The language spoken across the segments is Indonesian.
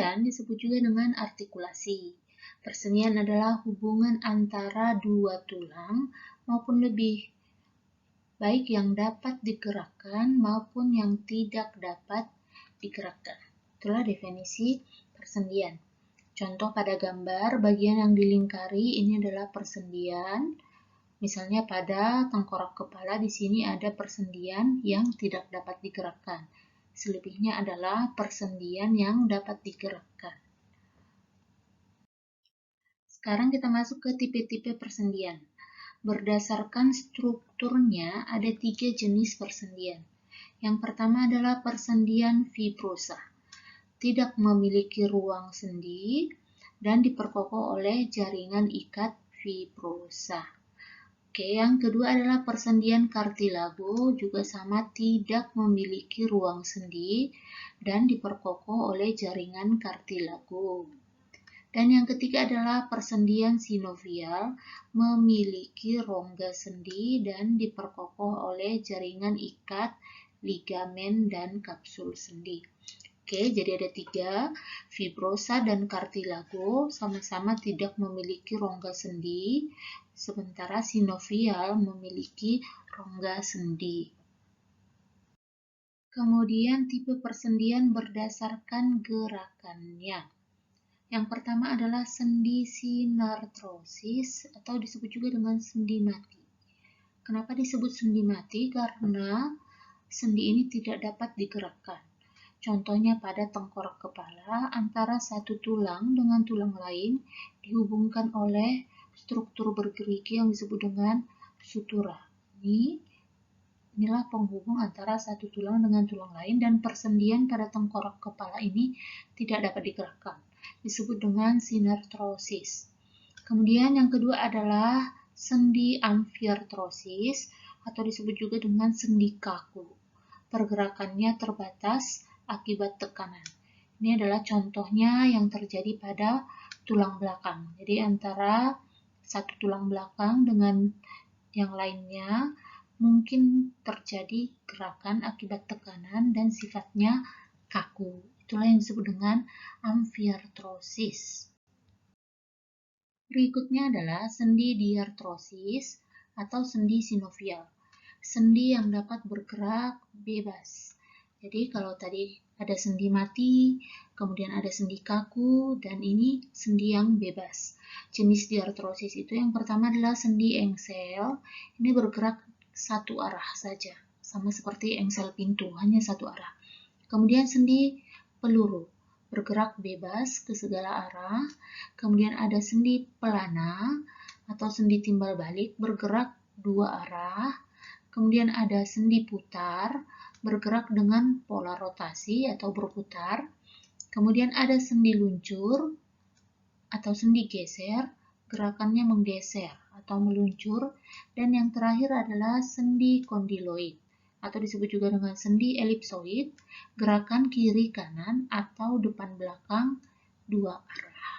Persendian disebut juga dengan artikulasi. Persendian adalah hubungan antara dua tulang maupun lebih, baik yang dapat digerakkan maupun yang tidak dapat digerakkan. Itulah definisi persendian. Contoh pada gambar, bagian yang dilingkari ini adalah persendian. Misalnya pada tengkorak kepala di sini ada persendian yang tidak dapat digerakkan. Selebihnya adalah persendian yang dapat digerakkan. Sekarang kita masuk ke tipe-tipe persendian. Berdasarkan strukturnya ada 3 jenis persendian. Yang pertama adalah persendian fibrosa. Tidak memiliki ruang sendi dan diperkokoh oleh jaringan ikat fibrosa. Oke, yang kedua adalah persendian kartilago, juga sama, tidak memiliki ruang sendi dan diperkokoh oleh jaringan kartilago. Dan yang ketiga adalah persendian sinovial, memiliki rongga sendi dan diperkokoh oleh jaringan ikat, ligamen, dan kapsul sendi. Oke, jadi ada 3, fibrosa dan kartilago sama-sama tidak memiliki rongga sendi, sementara sinovial memiliki rongga sendi. Kemudian tipe persendian berdasarkan gerakannya. Yang pertama adalah sendi sinartrosis atau disebut juga dengan sendi mati. Kenapa disebut sendi mati? Karena sendi ini tidak dapat digerakkan. Contohnya pada tengkorak kepala, antara satu tulang dengan tulang lain dihubungkan oleh struktur bergerigi yang disebut dengan sutura. Inilah penghubung antara satu tulang dengan tulang lain, dan persendian pada tengkorak kepala ini tidak dapat digerakkan. Disebut dengan sinartrosis. Kemudian yang kedua adalah sendi amfiartrosis atau disebut juga dengan sendi kaku. Pergerakannya terbatas akibat tekanan. Ini adalah contohnya yang terjadi pada tulang belakang. Jadi antara satu tulang belakang dengan yang lainnya mungkin terjadi gerakan akibat tekanan dan sifatnya kaku. Itulah yang disebut dengan amfiartrosis. Berikutnya adalah sendi diartrosis atau sendi sinovial. Sendi yang dapat bergerak bebas. Jadi kalau tadi ada sendi mati, kemudian ada sendi kaku, dan ini sendi yang bebas. Jenis diartrosis itu yang pertama adalah sendi engsel. Ini bergerak satu arah saja, sama seperti engsel pintu, hanya satu arah. Kemudian sendi peluru, bergerak bebas ke segala arah. Kemudian ada sendi pelana atau sendi timbal balik, bergerak dua arah. Kemudian ada sendi putar, bergerak dengan pola rotasi atau berputar. Kemudian ada sendi luncur atau sendi geser, gerakannya menggeser atau meluncur. Dan yang terakhir adalah sendi kondiloid atau disebut juga dengan sendi elipsoid, gerakan kiri kanan atau depan belakang dua arah.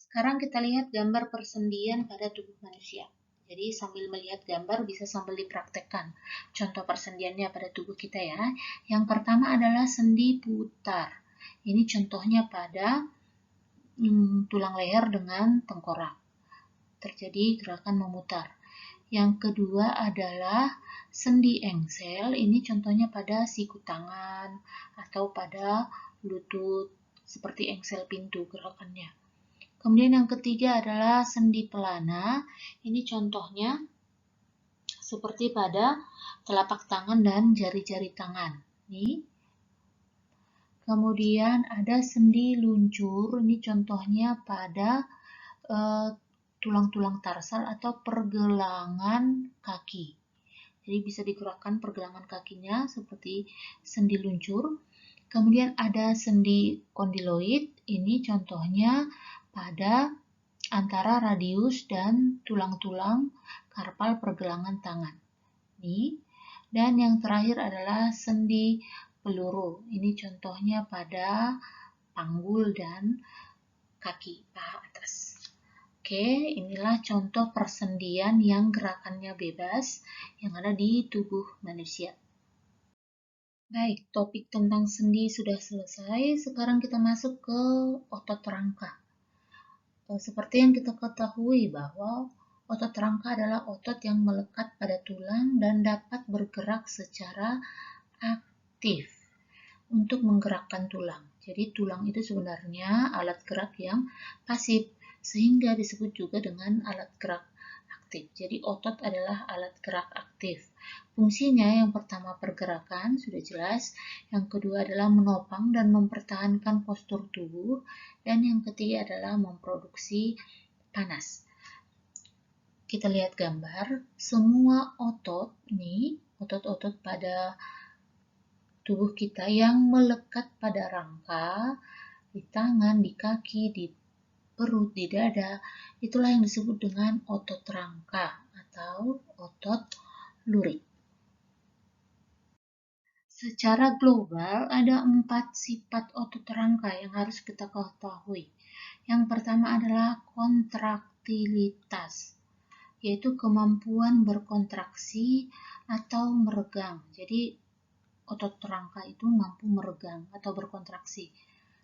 Sekarang kita lihat gambar persendian pada tubuh manusia. Jadi sambil melihat gambar bisa sambil dipraktekkan contoh persendiannya pada tubuh kita ya. Yang pertama adalah sendi putar. Ini contohnya pada tulang leher dengan tengkorak. Terjadi gerakan memutar. Yang kedua adalah sendi engsel. Ini contohnya pada siku tangan atau pada lutut, seperti engsel pintu gerakannya. Kemudian yang ketiga adalah sendi pelana. Ini contohnya seperti pada telapak tangan dan jari-jari tangan. Kemudian ada sendi luncur. Ini contohnya pada tulang-tulang tarsal atau pergelangan kaki. Jadi bisa digerakkan pergelangan kakinya seperti sendi luncur. Kemudian ada sendi kondiloid. Ini contohnya pada antara radius dan tulang-tulang karpal pergelangan tangan. Dan yang terakhir adalah sendi peluru. Ini contohnya pada panggul dan kaki paha atas. Oke, inilah contoh persendian yang gerakannya bebas yang ada di tubuh manusia. Baik, topik tentang sendi sudah selesai. Sekarang kita masuk ke otot rangka. Seperti yang kita ketahui bahwa otot rangka adalah otot yang melekat pada tulang dan dapat bergerak secara aktif untuk menggerakkan tulang. Jadi tulang itu sebenarnya alat gerak yang pasif, sehingga disebut juga dengan alat gerak aktif. Jadi otot adalah alat gerak aktif. Fungsinya yang pertama pergerakan, sudah jelas. Yang kedua adalah menopang dan mempertahankan postur tubuh. Dan yang ketiga adalah memproduksi panas. Kita lihat gambar, semua otot nih, otot-otot pada tubuh kita yang melekat pada rangka, di tangan, di kaki, di perut, di dada, itulah yang disebut dengan otot rangka atau otot lurik. Secara global, ada 4 sifat otot rangka yang harus kita ketahui. Yang pertama adalah kontraktilitas, yaitu kemampuan berkontraksi atau meregang. Jadi, otot rangka itu mampu meregang atau berkontraksi.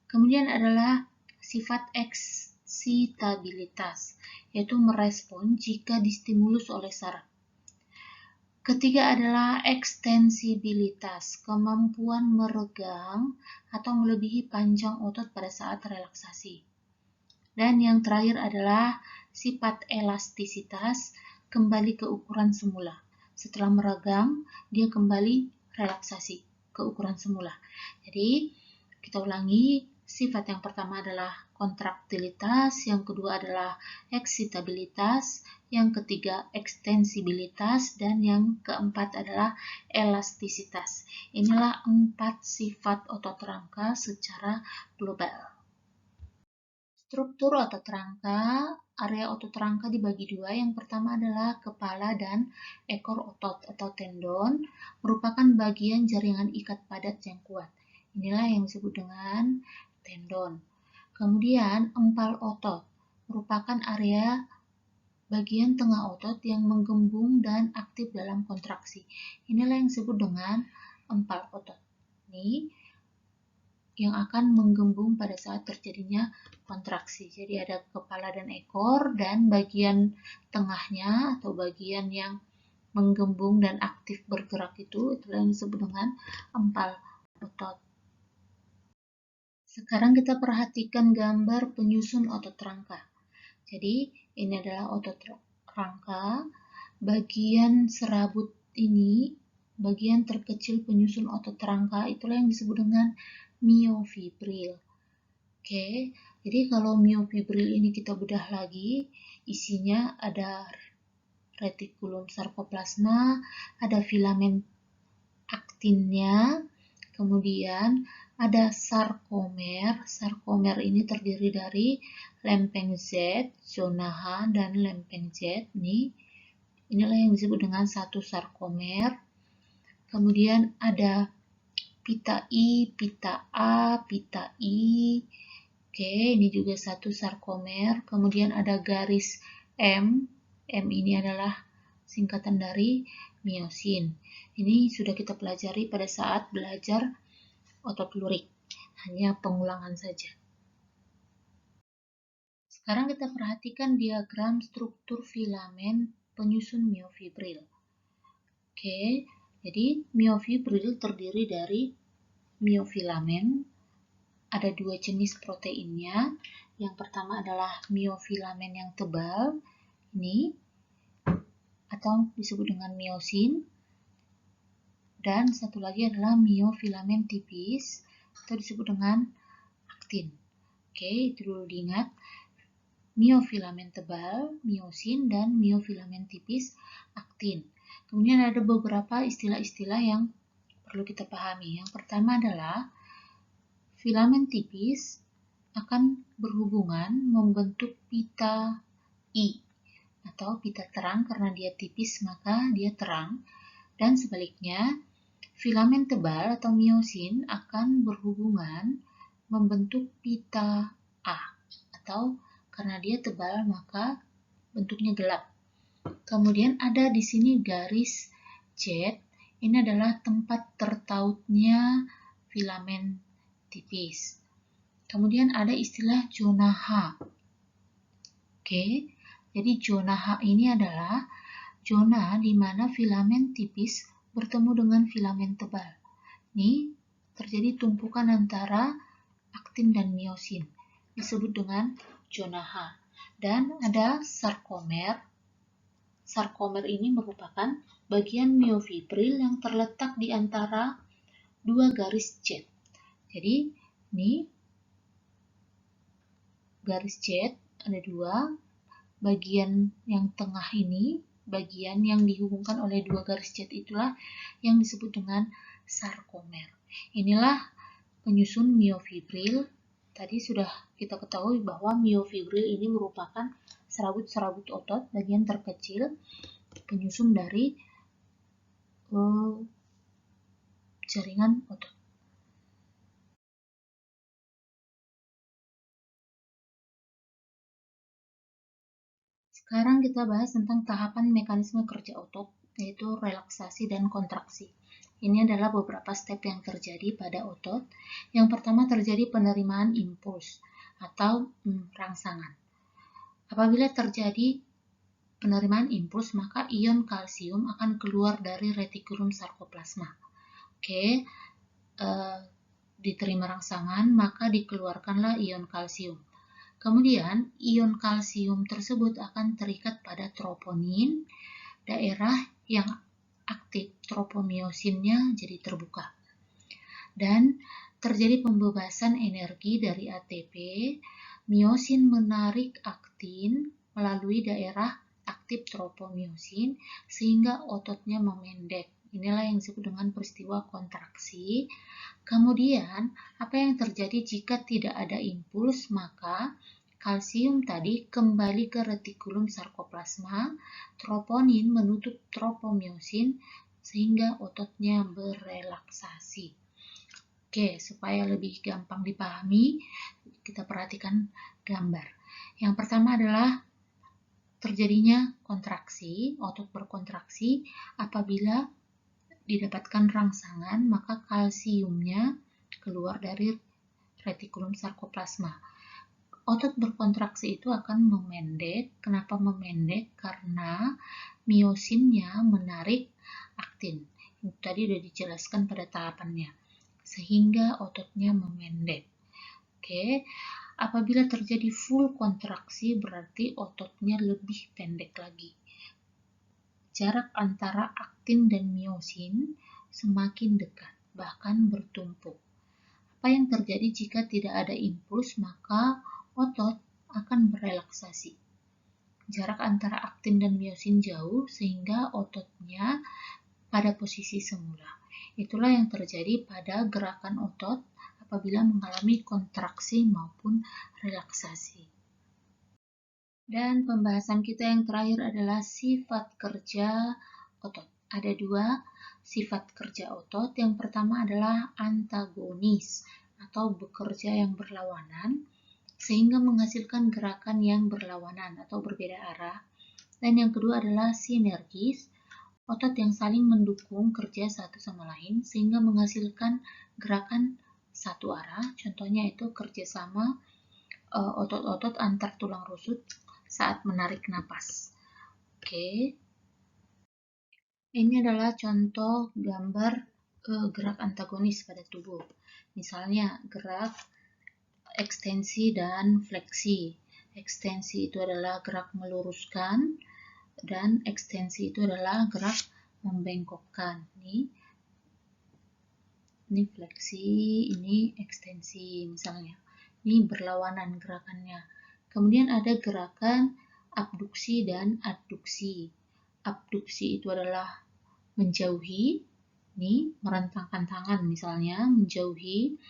Kemudian adalah sifat eksitabilitas, yaitu merespon jika distimulus oleh saraf. Ketiga adalah ekstensibilitas, kemampuan meregang atau melebihi panjang otot pada saat relaksasi. Dan yang terakhir adalah sifat elastisitas, kembali ke ukuran semula. Setelah meregang, dia kembali relaksasi ke ukuran semula. Jadi, kita ulangi, sifat yang pertama adalah kontraktilitas, yang kedua adalah eksitabilitas, yang ketiga ekstensibilitas, dan yang keempat adalah elastisitas. Inilah 4 sifat otot rangka secara global. Struktur otot rangka, area otot rangka dibagi dua. Yang pertama adalah kepala dan ekor otot atau tendon, merupakan bagian jaringan ikat padat yang kuat. Inilah yang disebut dengan tendon. Kemudian empal otot, merupakan area bagian tengah otot yang menggembung dan aktif dalam kontraksi. Inilah yang disebut dengan empal otot. Ini yang akan menggembung pada saat terjadinya kontraksi. Jadi ada kepala dan ekor, dan bagian tengahnya atau bagian yang menggembung dan aktif bergerak itulah yang disebut dengan empal otot. Sekarang kita perhatikan gambar penyusun otot rangka. Jadi ini adalah otot rangka. Bagian serabut ini, bagian terkecil penyusun otot rangka, itulah yang disebut dengan miofibril. Oke, jadi kalau miofibril ini kita bedah lagi, isinya ada retikulum sarkoplasma, ada filamen aktinnya, kemudian ada sarkomer. Sarkomer ini terdiri dari lempeng Z, zona H, dan lempeng Z. Inilah yang disebut dengan satu sarkomer. Kemudian ada pita I, pita A, pita I. Oke, ini juga satu sarkomer. Kemudian ada garis M. M ini adalah singkatan dari miosin. Ini sudah kita pelajari pada saat belajar otot lurik. Hanya pengulangan saja. Sekarang kita perhatikan diagram struktur filamen penyusun miofibril. Oke, jadi miofibril terdiri dari miofilamen. Ada dua jenis proteinnya. Yang pertama adalah miofilamen yang tebal, ini, atau disebut dengan miosin. Dan satu lagi adalah miofilamen tipis, atau disebut dengan aktin. Oke, itu dulu diingat. Miofilamen tebal, miosin, dan miofilamen tipis, aktin. Kemudian ada beberapa istilah-istilah yang perlu kita pahami. Yang pertama adalah filamen tipis akan berhubungan membentuk pita I atau pita terang. Karena dia tipis maka dia terang, dan sebaliknya filamen tebal atau miosin akan berhubungan membentuk pita A, atau karena dia tebal maka bentuknya gelap. Kemudian ada di sini garis Z, Ini adalah tempat tertautnya filamen tipis. Kemudian ada istilah zona H. Oke, jadi zona H ini adalah zona di mana filamen tipis bertemu dengan filamen tebal. Ini terjadi tumpukan antara aktin dan miosin, disebut dengan zona H. Dan ada sarkomer. Sarkomer ini merupakan bagian miofibril yang terletak di antara dua garis Z. Jadi, ini garis Z ada dua, bagian yang tengah ini, bagian yang dihubungkan oleh dua garis Z itulah yang disebut dengan sarkomer. Inilah penyusun miofibril. Tadi sudah kita ketahui bahwa miofibril ini merupakan serabut-serabut otot, bagian terkecil penyusun dari jaringan otot. Sekarang kita bahas tentang tahapan mekanisme kerja otot, yaitu relaksasi dan kontraksi. Ini adalah beberapa step yang terjadi pada otot. Yang pertama terjadi penerimaan impuls atau rangsangan. Apabila terjadi penerimaan impuls, maka ion kalsium akan keluar dari retikulum sarkoplasma. Oke, diterima rangsangan, maka dikeluarkanlah ion kalsium. Kemudian, ion kalsium tersebut akan terikat pada troponin, daerah yang aktif tropomiosinnya jadi terbuka. Dan terjadi pembebasan energi dari ATP, miosin menarik aktin melalui daerah aktif tropomiosin sehingga ototnya memendek. Inilah yang disebut dengan peristiwa kontraksi. Kemudian, apa yang terjadi jika tidak ada impuls? Maka kalsium tadi kembali ke retikulum sarkoplasma, troponin menutup tropomiosin sehingga ototnya berelaksasi. Oke, supaya lebih gampang dipahami, kita perhatikan gambar. Yang pertama adalah terjadinya kontraksi, otot berkontraksi apabila didapatkan rangsangan, maka kalsiumnya keluar dari retikulum sarkoplasma. Otot berkontraksi itu akan memendek. Kenapa memendek? Karena miosinnya menarik aktin. Itu tadi sudah dijelaskan pada tahapannya. Sehingga ototnya memendek. Oke, apabila terjadi full kontraksi berarti ototnya lebih pendek lagi. Jarak antara aktin dan miosin semakin dekat, bahkan bertumpuk. Apa yang terjadi jika tidak ada impuls? Maka otot akan berelaksasi. Jarak antara aktin dan miosin jauh sehingga ototnya pada posisi semula. Itulah yang terjadi pada gerakan otot apabila mengalami kontraksi maupun relaksasi. Dan pembahasan kita yang terakhir adalah sifat kerja otot. Ada dua sifat kerja otot. Yang pertama adalah antagonis atau bekerja yang berlawanan sehingga menghasilkan gerakan yang berlawanan atau berbeda arah. Dan yang kedua adalah sinergis, otot yang saling mendukung kerja satu sama lain sehingga menghasilkan gerakan satu arah. Contohnya itu kerjasama otot-otot antar tulang rusuk saat menarik napas. Oke. Ini adalah contoh gambar gerak antagonis pada tubuh. Misalnya gerak ekstensi dan fleksi. Ekstensi itu adalah gerak meluruskan dan ekstensi itu adalah gerak membengkokkan. Ini fleksi, ini ekstensi misalnya. Ini berlawanan gerakannya. Kemudian ada gerakan abduksi dan adduksi. Abduksi itu adalah menjauhi, ini merentangkan tangan misalnya, menjauhi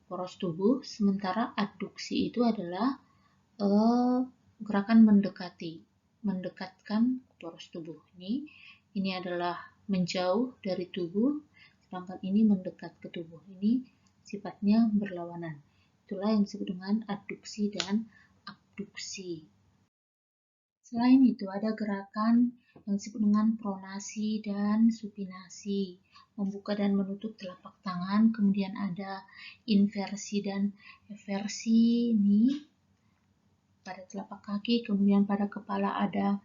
poros tubuh, sementara adduksi itu adalah gerakan mendekati, mendekatkan poros tubuh. Ini adalah menjauh dari tubuh, sedangkan ini mendekat ke tubuh. Ini sifatnya berlawanan. Itulah yang disebut dengan adduksi dan abduksi. Selain itu ada gerakan yang disebut dengan pronasi dan supinasi, membuka dan menutup telapak tangan, kemudian ada inversi dan eversi nih pada telapak kaki, kemudian pada kepala ada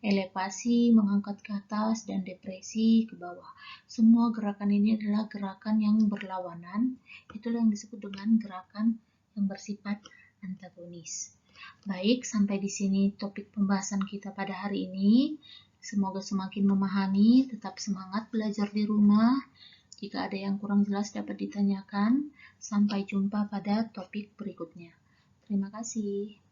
elevasi, mengangkat ke atas, dan depresi ke bawah. Semua gerakan ini adalah gerakan yang berlawanan, itulah yang disebut dengan gerakan yang bersifat antagonis. Baik, sampai di sini topik pembahasan kita pada hari ini. Semoga semakin memahami, tetap semangat belajar di rumah. Jika ada yang kurang jelas dapat ditanyakan. Sampai jumpa pada topik berikutnya. Terima kasih.